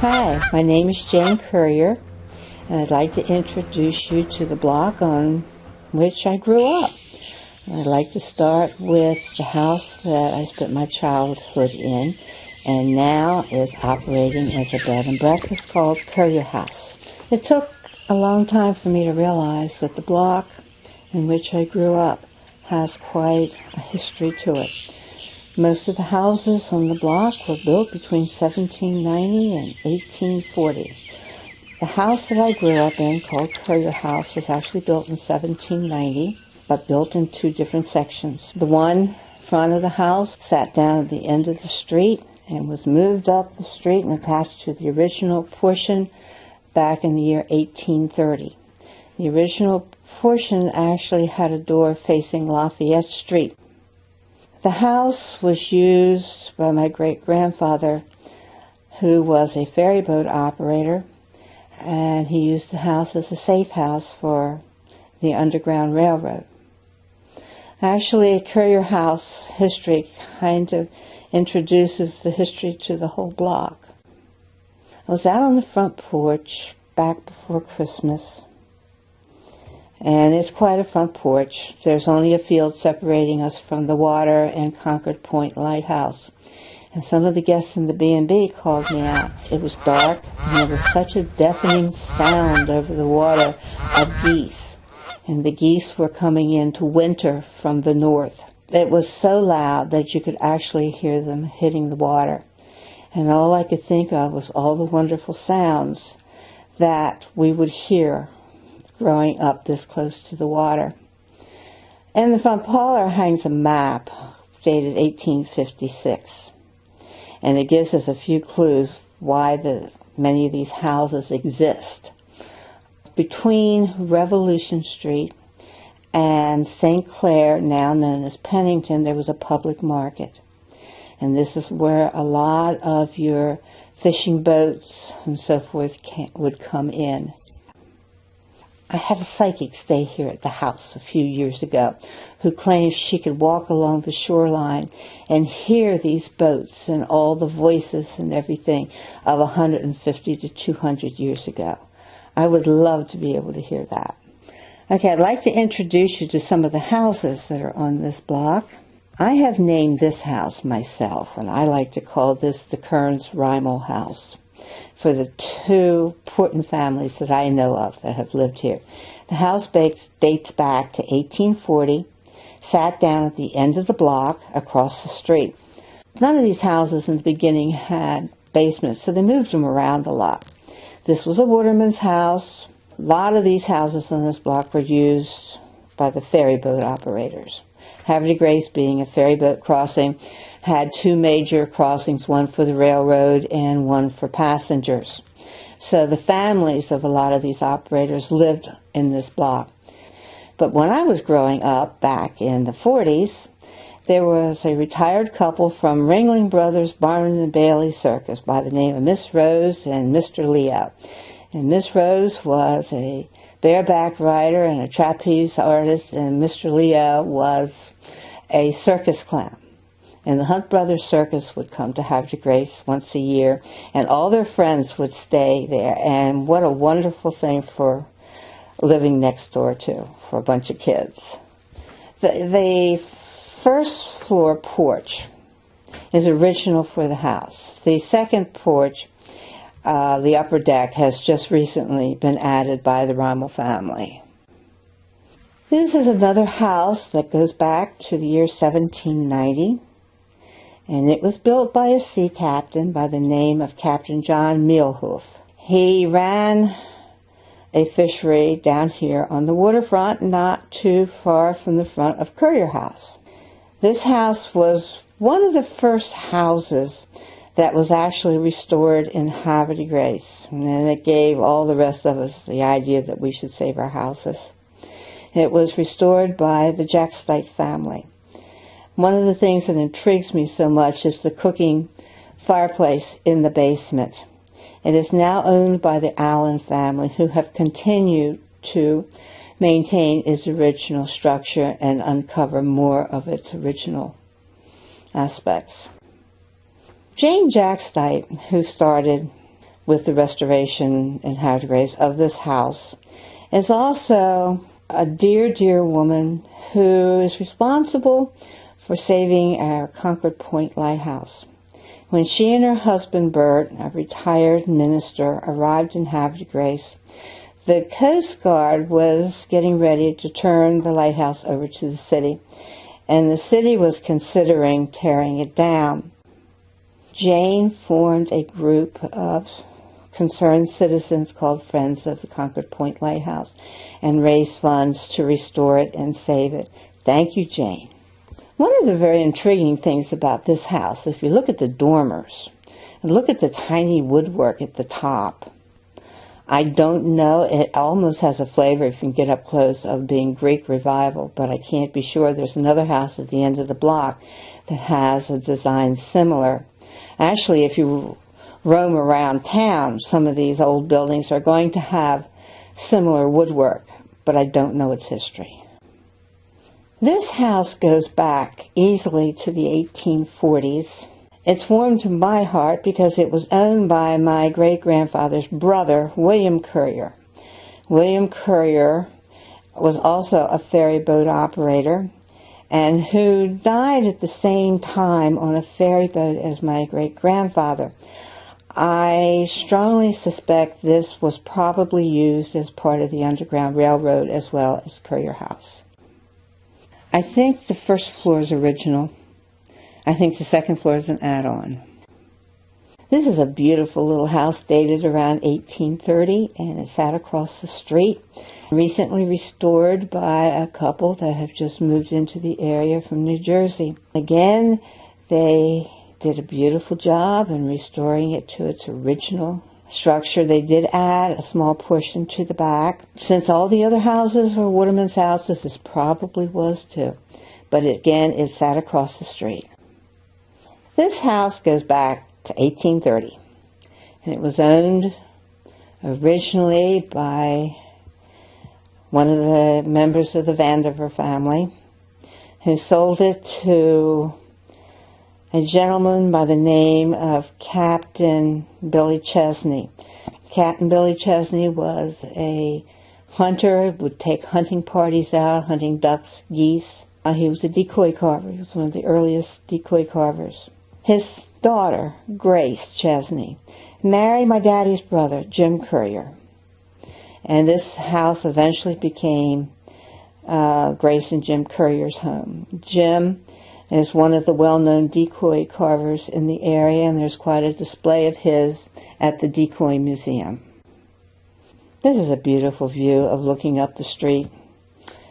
Hi, my name is Jane Currier, and I'd like to introduce you to the block on which I grew up. I'd like to start with the house that I spent my childhood in, and now is operating as a bed and breakfast called Currier House. It took a long time for me to realize that the block in which I grew up has quite a history to it. Most of the houses on the block were built between 1790 and 1840. The house that I grew up in, called Currier House, was actually built in 1790, but built in two different sections. The one front of the house sat down at the end of the street and was moved up the street and attached to the original portion back in the year 1830. The original portion actually had a door facing Lafayette Street. The house was used by my great-grandfather, who was a ferry boat operator, and he used the house as a safe house for the Underground Railroad. Actually, Currier House history kind of introduces the history to the whole block. I was out on the front porch back before Christmas, and it's quite a front porch. There's only a field separating us from the water and Concord Point Lighthouse. And some of the guests in the B&B called me out. It was dark, and there was such a deafening sound over the water of geese. And the geese were coming into winter from the north. It was so loud that you could actually hear them hitting the water. And all I could think of was all the wonderful sounds that we would hear growing up this close to the water. In the front parlor hangs a map dated 1856. And it gives us a few clues why many of these houses exist. Between Revolution Street and St. Clair, now known as Pennington, there was a public market. And this is where a lot of your fishing boats and so forth would come in. I had a psychic stay here at the house a few years ago who claimed she could walk along the shoreline and hear these boats and all the voices and everything of 150 to 200 years ago. I would love to be able to hear that. Okay, I'd like to introduce you to some of the houses that are on this block. I have named this house myself, and I like to call this the Kearns-Rimal House, for the two important families that I know of that have lived here. The house dates back to 1840, sat down at the end of the block across the street. None of these houses in the beginning had basements, so they moved them around a lot. This was a waterman's house. A lot of these houses on this block were used by the ferry boat operators. Havre de Grace, being a ferry boat crossing, had two major crossings, one for the railroad and one for passengers. So the families of a lot of these operators lived in this block. But when I was growing up back in the 40s, there was a retired couple from Ringling Brothers Barnum and Bailey Circus by the name of Miss Rose and Mr. Leo. And Miss Rose was a bareback rider and a trapeze artist, and Mr. Leo was a circus clown. And the Hunt Brothers Circus would come to Havre de Grace once a year, and all their friends would stay there. And what a wonderful thing for living next door to, for a bunch of kids. The first floor porch is original for the house. The second porch, the upper deck, has just recently been added by the Rimal family. This is another house that goes back to the year 1790, and it was built by a sea captain by the name of Captain John Mealhoof. He ran a fishery down here on the waterfront, not too far from the front of Currier House. This house was one of the first houses that was actually restored in Havre de Grace, and it gave all the rest of us the idea that we should save our houses. It was restored by the Jackstite family. One of the things that intrigues me so much is the cooking fireplace in the basement. It is now owned by the Allen family, who have continued to maintain its original structure and uncover more of its original aspects. Jane Jackstite, who started with the restoration in Havre de Grace of this house, is also a dear, dear woman who is responsible for saving our Concord Point Lighthouse. When she and her husband, Bert, a retired minister, arrived in Havre de Grace, the Coast Guard was getting ready to turn the lighthouse over to the city, and the city was considering tearing it down. Jane formed a group of concerned citizens called Friends of the Concord Point Lighthouse and raised funds to restore it and save it. Thank you, Jane. One of the very intriguing things about this house, if you look at the dormers and look at the tiny woodwork at the top, I don't know, it almost has a flavor, if you can get up close, of being Greek Revival, but I can't be sure. There's another house at the end of the block that has a design similar. Actually, if you roam around town, some of these old buildings are going to have similar woodwork, but I don't know its history. This house goes back easily to the 1840s. It's warm to my heart because it was owned by my great-grandfather's brother, William Currier. William Currier was also a ferry boat operator and who died at the same time on a ferry boat as my great-grandfather. I strongly suspect this was probably used as part of the Underground Railroad as well as Currier House. I think the first floor is original. I think the second floor is an add-on. This is a beautiful little house dated around 1830, and it sat across the street. Recently restored by a couple that have just moved into the area from New Jersey. Again, they did a beautiful job in restoring it to its original structure. They did add a small portion to the back. Since all the other houses were Watermen's houses, this probably was too. But again, it sat across the street. This house goes back to 1830, and it was owned originally by one of the members of the Vandiver family, who sold it to a gentleman by the name of Captain Billy Chesney. Captain Billy Chesney was a hunter, would take hunting parties out, hunting ducks, geese. He was a decoy carver. He was one of the earliest decoy carvers. His daughter, Grace Chesney, married my daddy's brother, Jim Currier. And this house eventually became Grace and Jim Currier's home. Jim is one of the well-known decoy carvers in the area, and there's quite a display of his at the Decoy Museum. This is a beautiful view of looking up the street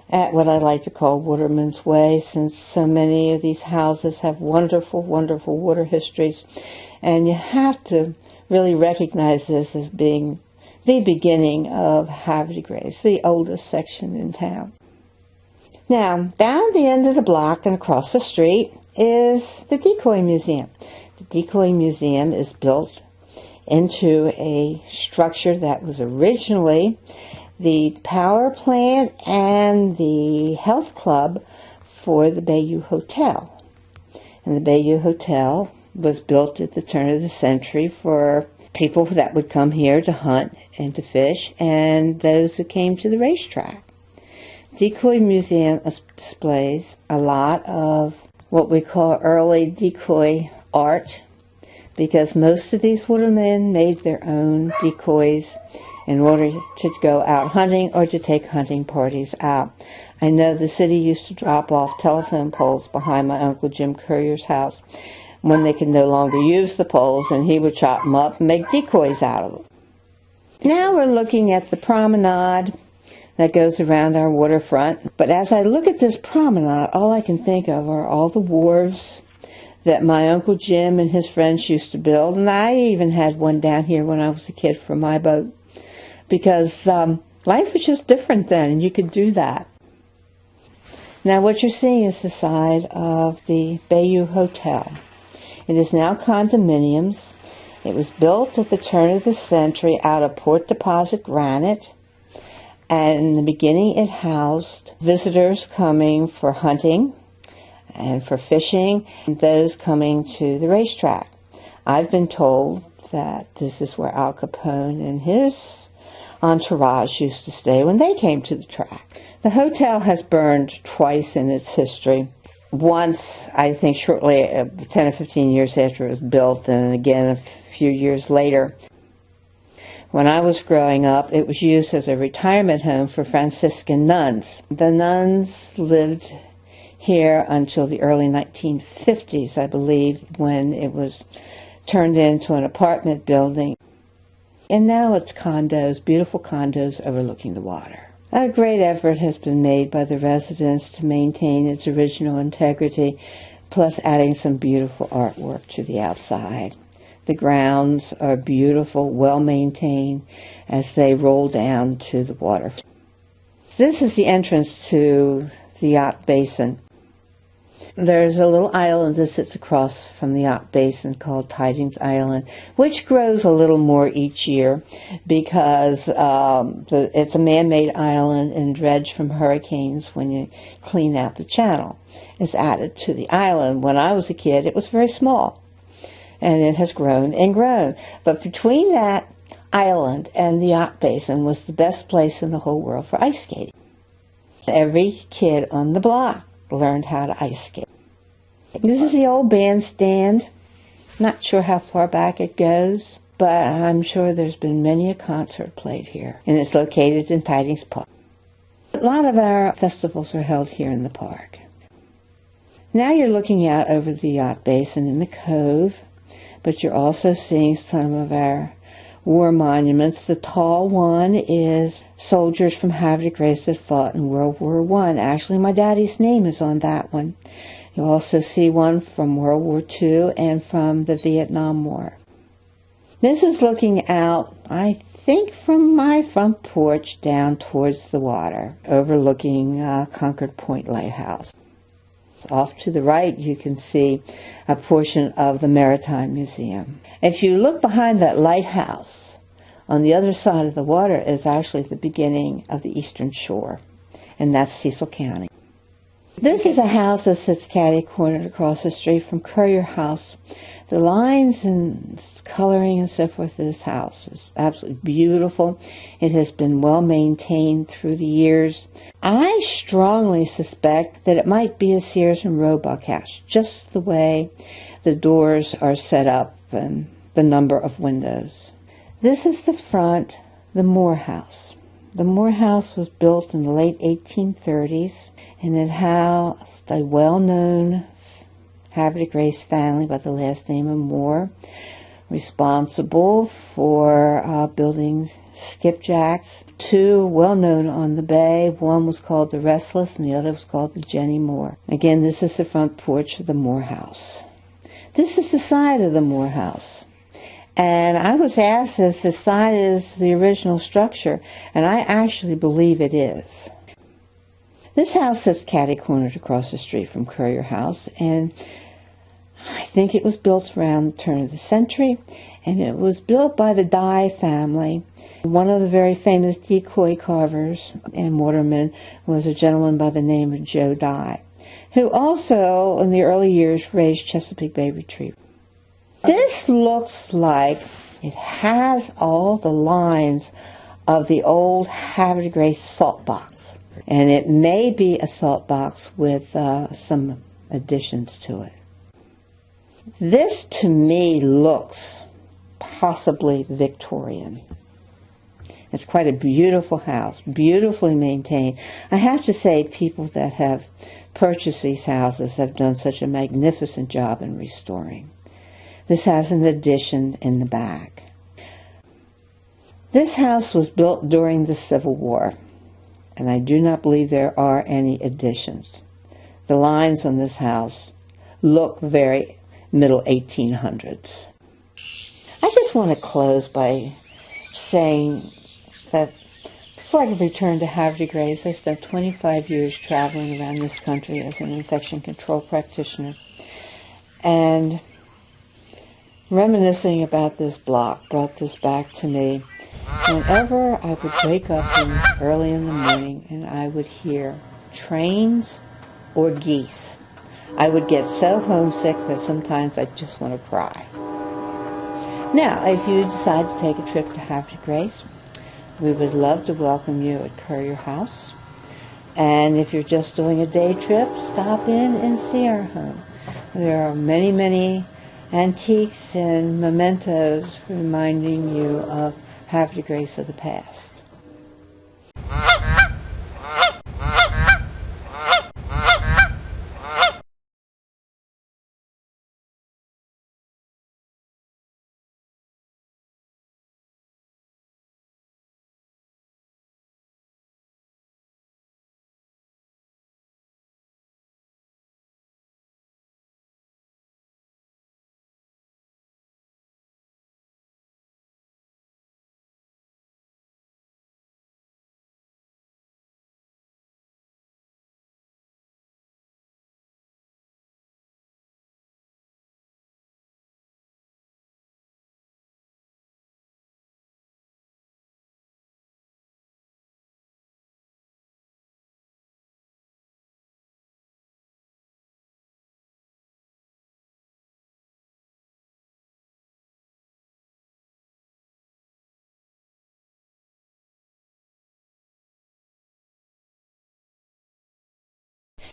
at what I like to call Waterman's Way, since so many of these houses have wonderful, wonderful water histories, and you have to really recognize this as being the beginning of Havre de Grace, the oldest section in town. Now, down the end of the block and across the street is the Decoy Museum. The Decoy Museum is built into a structure that was originally the power plant and the health club for the Bayou Hotel. And the Bayou Hotel was built at the turn of the century for people that would come here to hunt and to fish, and those who came to the racetrack. Decoy Museum displays a lot of what we call early decoy art, because most of these watermen made their own decoys in order to go out hunting or to take hunting parties out. I know the city used to drop off telephone poles behind my Uncle Jim Currier's house when they could no longer use the poles, and he would chop them up and make decoys out of them. Now we're looking at the promenade that goes around our waterfront. But as I look at this promenade, all I can think of are all the wharves that my Uncle Jim and his friends used to build. And I even had one down here when I was a kid for my boat, because life was just different then, and you could do that. Now what you're seeing is the side of the Bayou Hotel. It is now condominiums. It was built at the turn of the century out of Port Deposit granite. And in the beginning, it housed visitors coming for hunting and for fishing, and those coming to the racetrack. I've been told that this is where Al Capone and his entourage used to stay when they came to the track. The hotel has burned twice in its history. Once, I think shortly 10 or 15 years after it was built, and again a few years later. When I was growing up, it was used as a retirement home for Franciscan nuns. The nuns lived here until the early 1950s, I believe, when it was turned into an apartment building. And now it's condos, beautiful condos overlooking the water. A great effort has been made by the residents to maintain its original integrity, plus adding some beautiful artwork to the outside. The grounds are beautiful, well-maintained as they roll down to the water. This is the entrance to the yacht basin. There's a little island that sits across from the yacht basin called Tidings Island, which grows a little more each year because it's a man-made island, and dredge from hurricanes when you clean out the channel is added to the island. When I was a kid, it was very small, and it has grown and grown. But between that island and the yacht basin was the best place in the whole world for ice skating. Every kid on the block learned how to ice skate. This is the old bandstand. Not sure how far back it goes, but I'm sure there's been many a concert played here, and it's located in Tidings Park. A lot of our festivals are held here in the park. Now you're looking out over the yacht basin in the cove, but you're also seeing some of our war monuments. The tall one is soldiers from Havre de Grace that fought in World War I. Actually, my daddy's name is on that one. You'll also see one from World War II and from the Vietnam War. This is looking out, I think, from my front porch down towards the water, overlooking Concord Point Lighthouse. Off to the right, you can see a portion of the Maritime Museum. If you look behind that lighthouse, on the other side of the water is actually the beginning of the Eastern Shore, and that's Cecil County. This is a house that sits catty-cornered across the street from Currier House. The lines and coloring and so forth of this house is absolutely beautiful. It has been well maintained through the years. I strongly suspect that it might be a Sears and Roebuck house, just the way the doors are set up and the number of windows. This is the front, the Moore House. The Moore House was built in the late 1830s, and it housed a well-known Havre de Grace family by the last name of Moore, responsible for building skipjacks. Two well-known on the bay. One was called the Restless, and the other was called the Jenny Moore. Again, this is the front porch of the Moore House. This is the side of the Moore House. And I was asked if the side is the original structure, and I actually believe it is. This house sits catty-cornered across the street from Currier House, and I think it was built around the turn of the century, and it was built by the Dye family. One of the very famous decoy carvers and watermen was a gentleman by the name of Joe Dye, who also, in the early years, raised Chesapeake Bay retrievers. This looks like it has all the lines of the old Havre de Grace salt box. And it may be a salt box with some additions to it. This, to me, looks possibly Victorian. It's quite a beautiful house, beautifully maintained. I have to say, people that have purchased these houses have done such a magnificent job in restoring. This has an addition in the back. This house was built during the Civil War, and I do not believe there are any additions. The lines on this house look very middle 1800s. I just want to close by saying that before I returned to Havre de Grace, I spent 25 years traveling around this country as an infection control practitioner. And reminiscing about this block brought this back to me. Whenever I would wake up early in the morning and I would hear trains or geese, I would get so homesick that sometimes I'd just want to cry. Now, if you decide to take a trip to Havre de Grace, we would love to welcome you at Currier House. And if you're just doing a day trip, stop in and see our home. There are many, many antiques and mementos reminding you of Havre de Grace of the past.